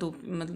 2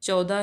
14